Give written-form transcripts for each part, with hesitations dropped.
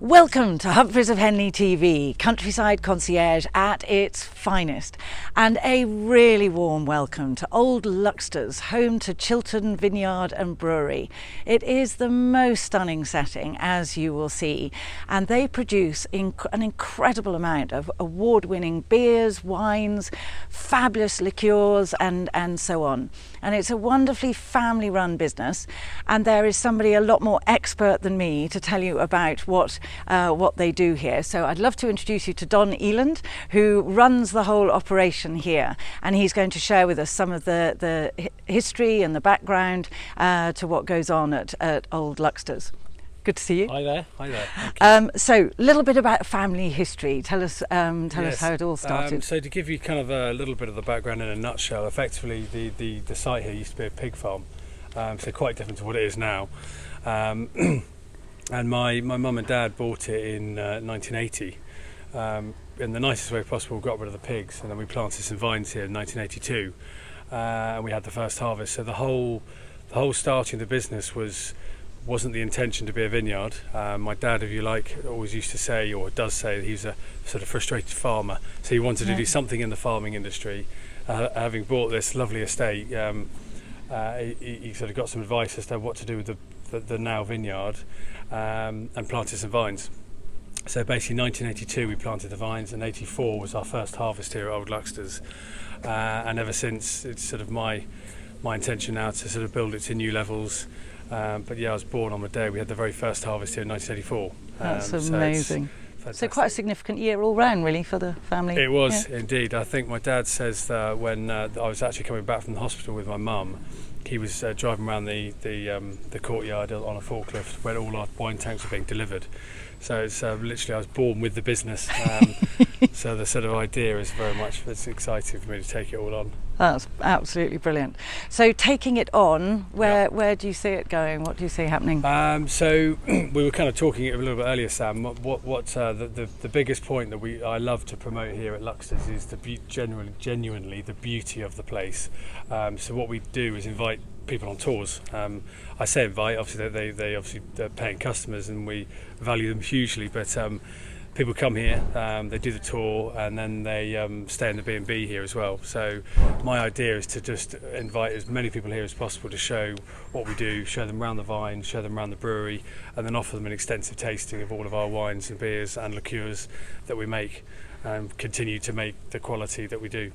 Welcome to Humphreys of Henley TV, countryside concierge at its finest, and a really warm welcome to Old Luxters, home to Chiltern Vineyard and Brewery. It is the most stunning setting, as you will see, and they produce an incredible amount of award-winning beers, wines, fabulous liqueurs and so on. And it's a wonderfully family-run business, and there is somebody a lot more expert than me to tell you about what they do here. So I'd love to introduce you to Don Eland, who runs the whole operation here, and he's going to share with us some of the history and the background to what goes on at Old Luxters. Good to see you. Hi there. Hi there. So a little bit about family history. Tell us how it all started. So to give you kind of a little bit of the background in a nutshell, effectively the site here used to be a pig farm, so quite different to what it is now. And my mum and dad bought it in 1980. In the nicest way possible, got rid of the pigs, and then we planted some vines here in 1982, and we had the first harvest. So the whole starting the business wasn't the intention to be a vineyard. My dad, if you like, always used to say, or does say, that he was a sort of frustrated farmer. So he wanted to do something in the farming industry. Having bought this lovely estate, he sort of got some advice as to what to do with the now vineyard, and planted some vines. So basically 1982 we planted the vines, and 84 was our first harvest here at Old Luxters, and ever since it's sort of my intention now to sort of build it to new levels. But yeah, I was born on the day we had the very first harvest here in 1984. That's amazing. So quite a significant year all round, really, for the family. It was, indeed. I think my dad says that when I was actually coming back from the hospital with my mum, he was driving around the courtyard on a forklift where all our wine tanks were being delivered. So it's literally, I was born with the business. So the sort of idea is very much, it's exciting for me to take it all on. That's absolutely brilliant. So taking it on, where do you see it going? What do you see happening? So we were kind of talking a little bit earlier, Sam. What the biggest point that I love to promote here at Luxters is genuinely the beauty of the place. So what we do is invite people on tours. I say invite, obviously they're paying customers and we value them hugely, but people come here, they do the tour, and then they stay in the B&B here as well. So my idea is to just invite as many people here as possible to show what we do, show them around the vine, show them around the brewery, and then offer them an extensive tasting of all of our wines and beers and liqueurs that we make, and continue to make the quality that we do.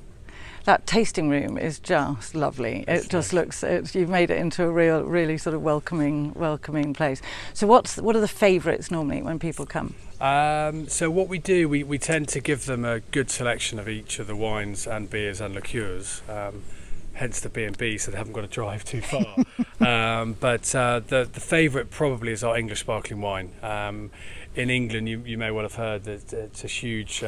That tasting room is just lovely. It just looks, you've made it into a really sort of welcoming place. So what are the favourites normally when people come? So what we do, we tend to give them a good selection of each of the wines and beers and liqueurs, hence the B&B, so they haven't got to drive too far. But the favourite probably is our English sparkling wine. In England, you may well have heard that it's a huge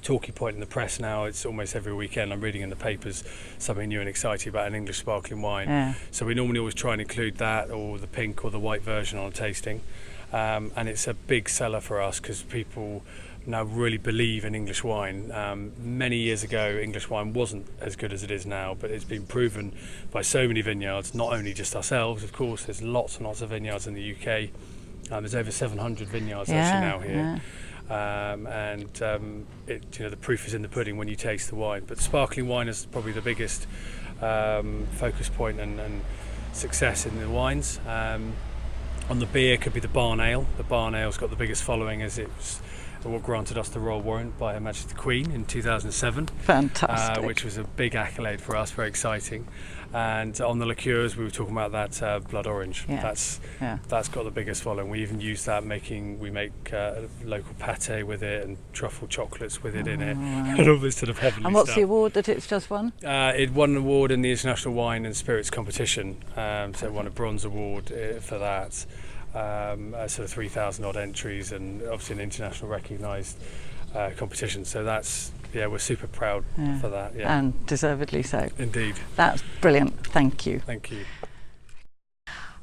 talking point in the press now. It's almost every weekend I'm reading in the papers something new and exciting about an English sparkling wine. Yeah. So we normally always try and include that, or the pink or the white version on a tasting. And it's a big seller for us because people now really believe in English wine. Many years ago, English wine wasn't as good as it is now, but it's been proven by so many vineyards, not only just ourselves, of course. There's lots and lots of vineyards in the UK. There's over 700 vineyards actually now here. Yeah. The proof is in the pudding when you taste the wine. But sparkling wine is probably the biggest focus point and success in the wines. On the beer could be the Barn Ale. The Barn Ale's got the biggest following, as it was what granted us the Royal Warrant by Her Majesty the Queen in 2007. Fantastic. Which was a big accolade for us, very exciting. And on the liqueurs, we were talking about that Blood Orange. Yeah. That's got the biggest following. We even use that we make local pâté with it and truffle chocolates with it in it, and all this sort of heavenly stuff. And what's the award that it's just won? It won an award in the International Wine and Spirits competition, so it won a bronze award for that. Sort of 3,000 odd entries, and obviously an international recognised competition. So we're super proud for that. Yeah. And deservedly so. Indeed. That's brilliant. Thank you. Thank you.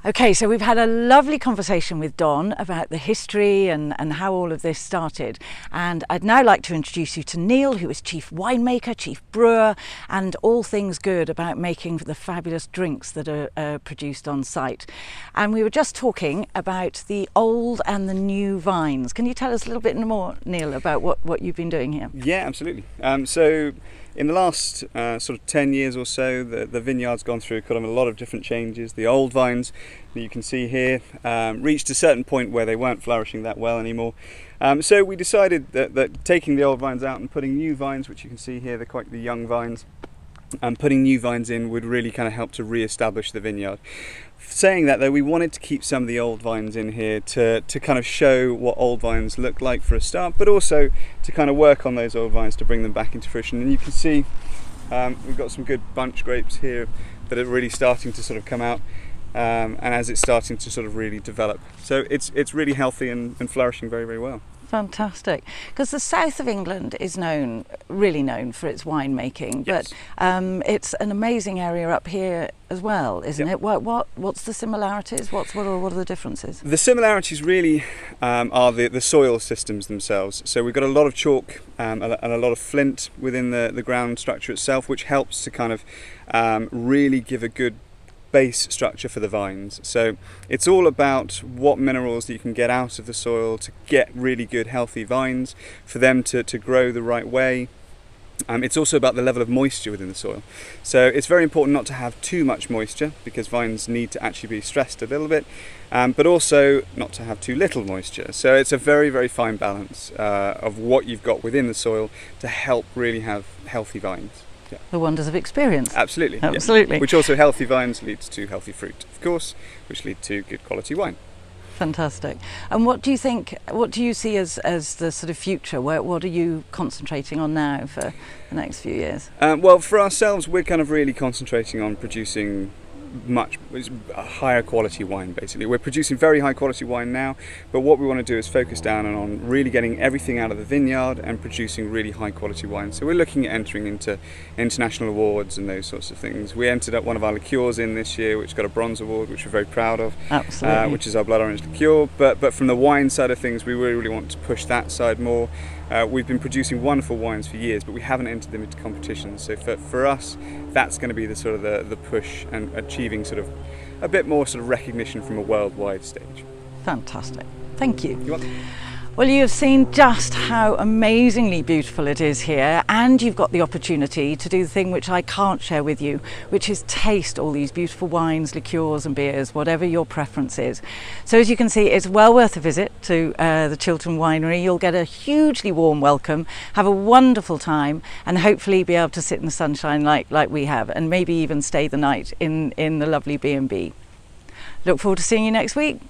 Okay, so we've had a lovely conversation with Don about the history and how all of this started. And I'd now like to introduce you to Neil, who is chief winemaker, chief brewer, and all things good about making the fabulous drinks that are produced on site. And we were just talking about the old and the new vines. Can you tell us a little bit more, Neil, about what you've been doing here? Yeah, absolutely. So in the last sort of 10 years or so, the vineyard's gone through kind of a lot of different changes. The old vines that you can see here reached a certain point where they weren't flourishing that well anymore. So we decided that taking the old vines out and putting new vines, which you can see here, they're quite the young vines, and putting new vines in would really kind of help to re-establish the vineyard. Saying that though, we wanted to keep some of the old vines in here to kind of show what old vines look like for a start, but also to kind of work on those old vines to bring them back into fruition. And you can see we've got some good bunch grapes here that are really starting to sort of come out, and as it's starting to sort of really develop. So it's really healthy and flourishing very, very well. Fantastic, because the south of England is really known for its winemaking, Yes. but it's an amazing area up here as well, isn't Yep. it? What's the similarities? What are the differences? The similarities really are the soil systems themselves. So we've got a lot of chalk and a lot of flint within the ground structure itself, which helps to kind of really give a good base structure for the vines. So it's all about what minerals that you can get out of the soil to get really good healthy vines, for them to grow the right way. It's also about the level of moisture within the soil. So it's very important not to have too much moisture, because vines need to actually be stressed a little bit, but also not to have too little moisture. So it's a very, very fine balance of what you've got within the soil to help really have healthy vines. Yeah. The wonders of experience. Absolutely. Absolutely. Yeah. Which also, healthy vines leads to healthy fruit, of course, which lead to good quality wine. Fantastic. And what do you see as the sort of future? What are you concentrating on now for the next few years? Well, for ourselves, we're kind of really concentrating on producing a higher quality wine. Basically, we're producing very high quality wine now, but what we want to do is focus down on really getting everything out of the vineyard and producing really high quality wine. So we're looking at entering into international awards and those sorts of things. We entered up one of our liqueurs in this year, which got a bronze award, which we're very proud of. Absolutely. Which is our blood orange liqueur. But from the wine side of things, we really want to push that side more. We've been producing wonderful wines for years, but we haven't entered them into competitions. So for us, that's going to be the sort of the push, and achieving sort of a bit more sort of recognition from a worldwide stage. Fantastic. Thank you. You're welcome. Well, you have seen just how amazingly beautiful it is here, and you've got the opportunity to do the thing which I can't share with you, which is taste all these beautiful wines, liqueurs and beers, whatever your preference is. So as you can see, it's well worth a visit to the Chiltern Winery. You'll get a hugely warm welcome, have a wonderful time, and hopefully be able to sit in the sunshine like we have, and maybe even stay the night in the lovely B&B. Look forward to seeing you next week.